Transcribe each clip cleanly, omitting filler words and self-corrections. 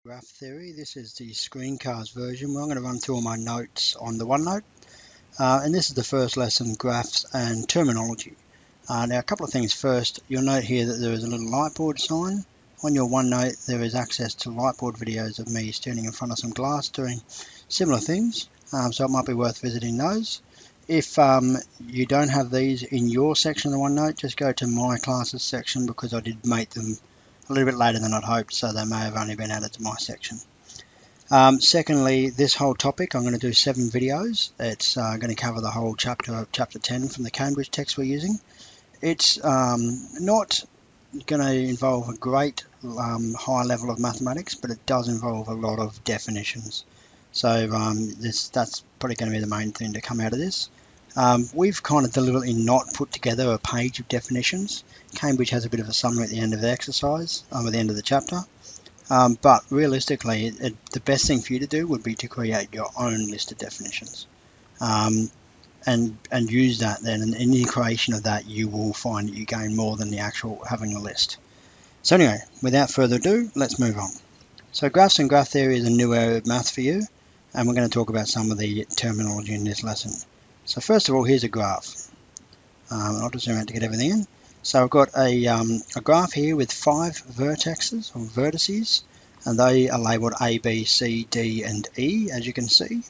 Graph theory. This is the screencast version where I'm going to run through all my notes on the OneNote. And this is the first lesson, graphs and terminology. Now a couple of things first, you'll note here that there is a little lightboard sign. On your OneNote there is access to lightboard videos of me standing in front of some glass doing similar things, so it might be worth visiting those. If you don't have these in your section of the OneNote, just go to my classes section because I did make them a little bit later than I'd hoped, so they may have only been added to my section. Secondly, this whole topic, I'm going to do 7 videos. It's going to cover the whole chapter of chapter 10 from the Cambridge text we're using. It's not going to involve a great high level of mathematics, but it does involve a lot of definitions. So that's probably going to be the main thing to come out of this. We've kind of deliberately not put together a page of definitions. Cambridge has a bit of a summary at the end of the exercise, at the end of the chapter. But realistically, the best thing for you to do would be to create your own list of definitions. And use that then, and in the creation of that you will find that you gain more than the actual having a list. So anyway, without further ado, let's move on. So graphs and graph theory is a new area of math for you, and we're going to talk about some of the terminology in this lesson. So first of all, here's a graph. I'll just zoom out to get everything in. So I've got a graph here with 5 vertexes or vertices, and they are labelled A, B, C, D and E, as you can see.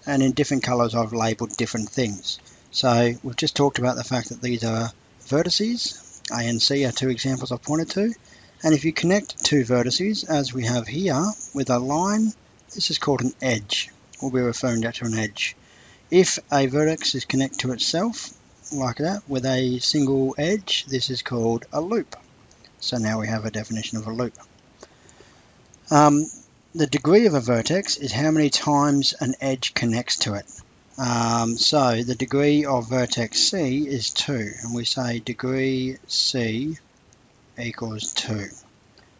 And in different colours I've labelled different things. So we've just talked about the fact that these are vertices. A and C are 2 examples I've pointed to. And if you connect 2 vertices, as we have here, with a line, this is called an edge. We'll be referring to an edge. If a vertex is connected to itself, like that, with a single edge, this is called a loop. So now we have a definition of a loop. The degree of a vertex is how many times an edge connects to it. So the degree of vertex C is 2, and we say degree C equals 2.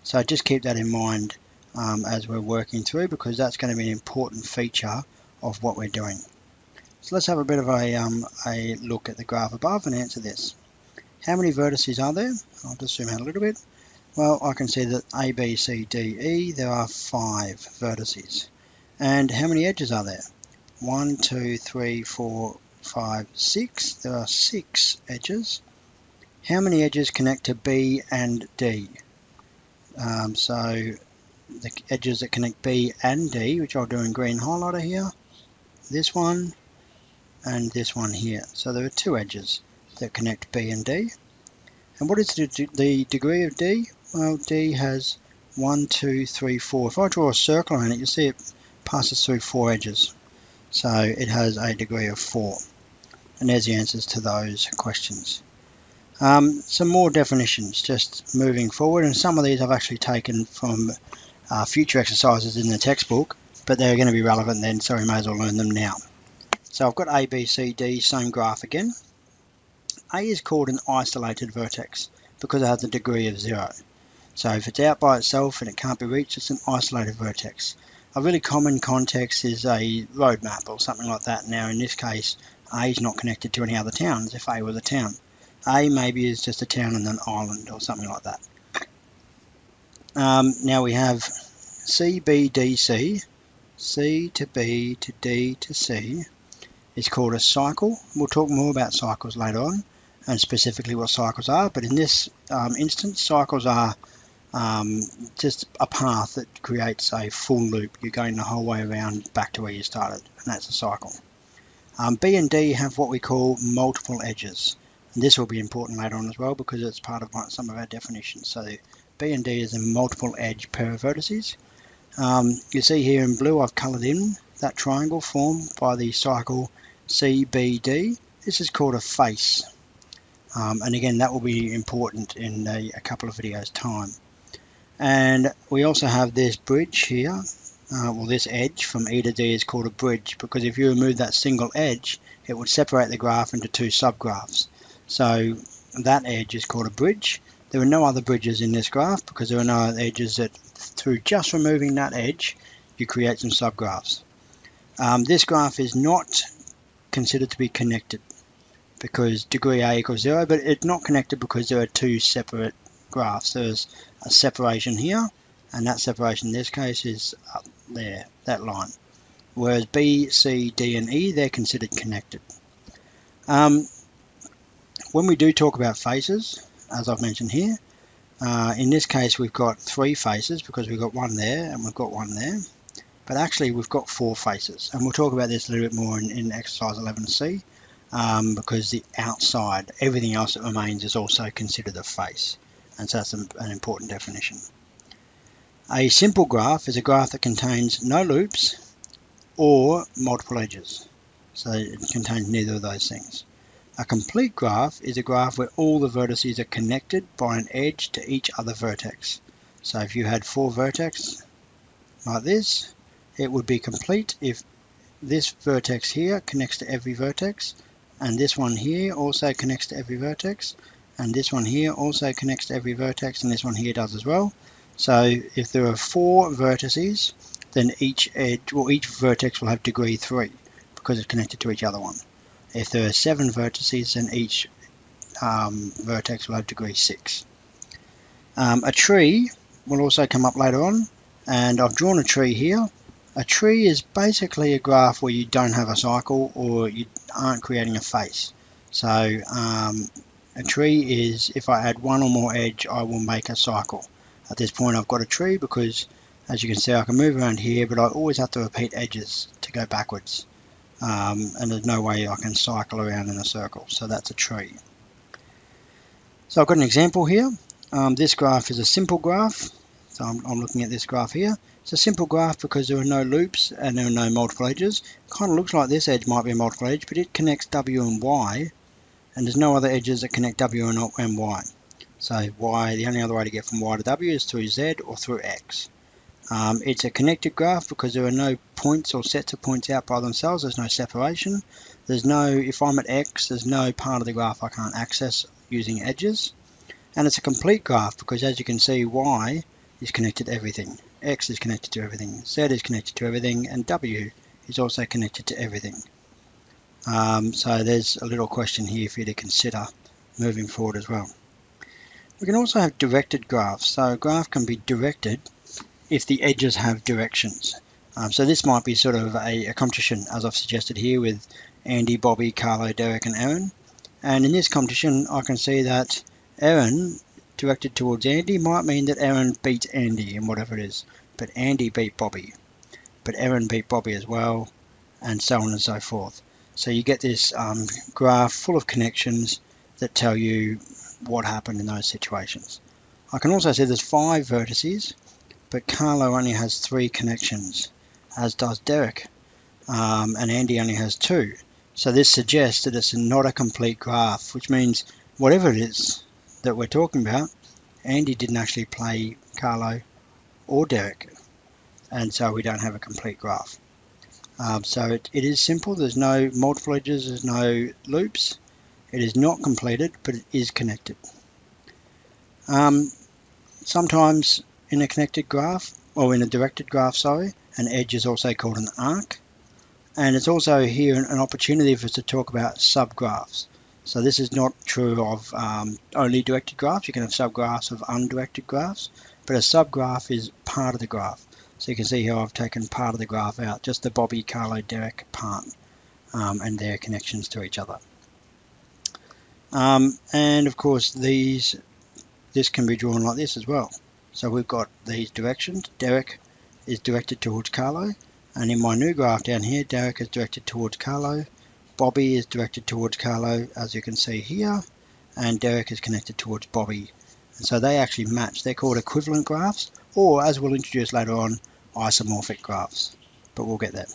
So just keep that in mind as we're working through, because that's going to be an important feature of what we're doing. So let's have a bit of a look at the graph above and answer this. How many vertices are there? I'll just zoom out a little bit. Well, I can see that A, B, C, D, E, there are 5 vertices. And how many edges are there? 1, 2, 3, 4, 5, 6. There are 6 edges. How many edges connect to B and D? So the edges that connect B and D, which I'll do in green highlighter here, this one and this one here. So there are 2 edges that connect B and D. And what is the degree of D? Well, D has 1, 2, 3, 4. If I draw a circle around it, you see it passes through 4 edges. So it has a degree of 4. And there's the answers to those questions. Some more definitions, just moving forward. And some of these I've actually taken from future exercises in the textbook, but they're going to be relevant then, so we may as well learn them now. So I've got A, B, C, D, same graph again. A is called an isolated vertex because it has a degree of 0. So if it's out by itself and it can't be reached, it's an isolated vertex. A really common context is a road map or something like that. Now in this case, A is not connected to any other towns if A was a town. A maybe is just a town and an island or something like that. Now we have C, B, D, C. C to B to D to C is called a cycle. We'll talk more about cycles later on and specifically what cycles are, but in this instance, cycles are just a path that creates a full loop. You're going the whole way around back to where you started, and that's a cycle. B and D have what we call multiple edges. And this will be important later on as well because it's part of some of our definitions. So B and D is a multiple edge pair of vertices. You see here in blue I've coloured in that triangle formed by the cycle CBD. This is called a face. And again, that will be important in a couple of videos time. And we also have this bridge here, well this edge from E to D is called a bridge because if you remove that single edge it would separate the graph into 2 subgraphs. So that edge is called a bridge. There are no other bridges in this graph because there are no other edges that through just removing that edge you create some subgraphs. This graph is not considered to be connected because degree A equals 0, but it's not connected because there are 2 separate graphs. There's a separation here and that separation in this case is up there, that line. Whereas B, C, D and E, they're considered connected. When we do talk about faces, as I've mentioned here, in this case we've got 3 faces because we've got one there and we've got one there, but actually we've got 4 faces, and we'll talk about this a little bit more in exercise 11C, because the outside, everything else that remains, is also considered a face, and so that's an important definition. A simple graph is a graph that contains no loops or multiple edges, so it contains neither of those things. A complete graph is a graph where all the vertices are connected by an edge to each other vertex. So if you had 4 vertex like this, it would be complete if this vertex here connects to every vertex, and this one here also connects to every vertex, and this one here also connects to every vertex, and this one here does as well. So if there are 4 vertices, then each vertex will have degree 3 because it's connected to each other one. If there are 7 vertices, then each vertex will have degree 6. A tree will also come up later on, and I've drawn a tree here. A tree is basically a graph where you don't have a cycle or you aren't creating a face. So a tree is, if I add 1 or more edge, I will make a cycle. At this point I've got a tree because, as you can see, I can move around here, but I always have to repeat edges to go backwards. And there's no way I can cycle around in a circle, so that's a tree. So I've got an example here. This graph is a simple graph, so I'm looking at this graph here. It's a simple graph because there are no loops and there are no multiple edges. It kind of looks like this edge might be a multiple edge, but it connects W and Y, and there's no other edges that connect W and Y. So Y, the only other way to get from Y to W is through Z or through X. It's a connected graph because there are no points or sets of points out by themselves. There's no separation. There's no, if I'm at X, there's no part of the graph I can't access using edges. And it's a complete graph because, as you can see, Y is connected to everything, X is connected to everything, Z is connected to everything, and W is also connected to everything. So there's a little question here for you to consider moving forward as well. We can also have directed graphs. So a graph can be directed if the edges have directions. So this might be sort of a competition, as I've suggested here, with Andy, Bobby, Carlo, Derek and Aaron. And in this competition I can see that Aaron directed towards Andy might mean that Aaron beat Andy in whatever it is, but Andy beat Bobby, but Aaron beat Bobby as well, and so on and so forth. So you get this graph full of connections that tell you what happened in those situations. I can also see there's 5 vertices, but Carlo only has 3 connections, as does Derek, and Andy only has 2. So this suggests that it's not a complete graph, which means whatever it is that we're talking about, Andy didn't actually play Carlo or Derek, and so we don't have a complete graph. So it is simple. There's no multiple edges, there's no loops. It is not completed, but it is connected. Sometimes in a connected graph, or in a directed graph, sorry, an edge is also called an arc. And it's also here an opportunity for us to talk about subgraphs. So this is not true of only directed graphs. You can have subgraphs of undirected graphs, but a subgraph is part of the graph. So you can see here I've taken part of the graph out, just the Bobby, Carlo, Derek part, and their connections to each other. And of course this can be drawn like this as well. So we've got these directions. Derek is directed towards Carlo, and in my new graph down here, Derek is directed towards Carlo, Bobby is directed towards Carlo, as you can see here, and Derek is connected towards Bobby. And so they actually match. They're called equivalent graphs, or, as we'll introduce later on, isomorphic graphs, but we'll get there.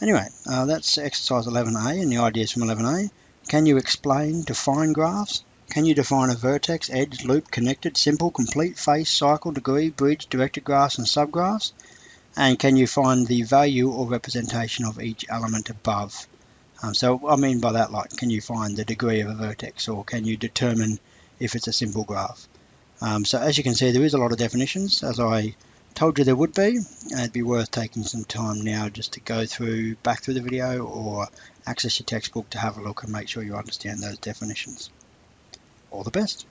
Anyway, that's exercise 11A and the ideas from 11A. Can you explain, define graphs? Can you define a vertex, edge, loop, connected, simple, complete, face, cycle, degree, bridge, directed graphs and subgraphs? And can you find the value or representation of each element above? So I mean by that, like, can you find the degree of a vertex, or can you determine if it's a simple graph? So as you can see, there is a lot of definitions, as I told you there would be. It'd be worth taking some time now just to go back through the video, or access your textbook to have a look and make sure you understand those definitions. All the best.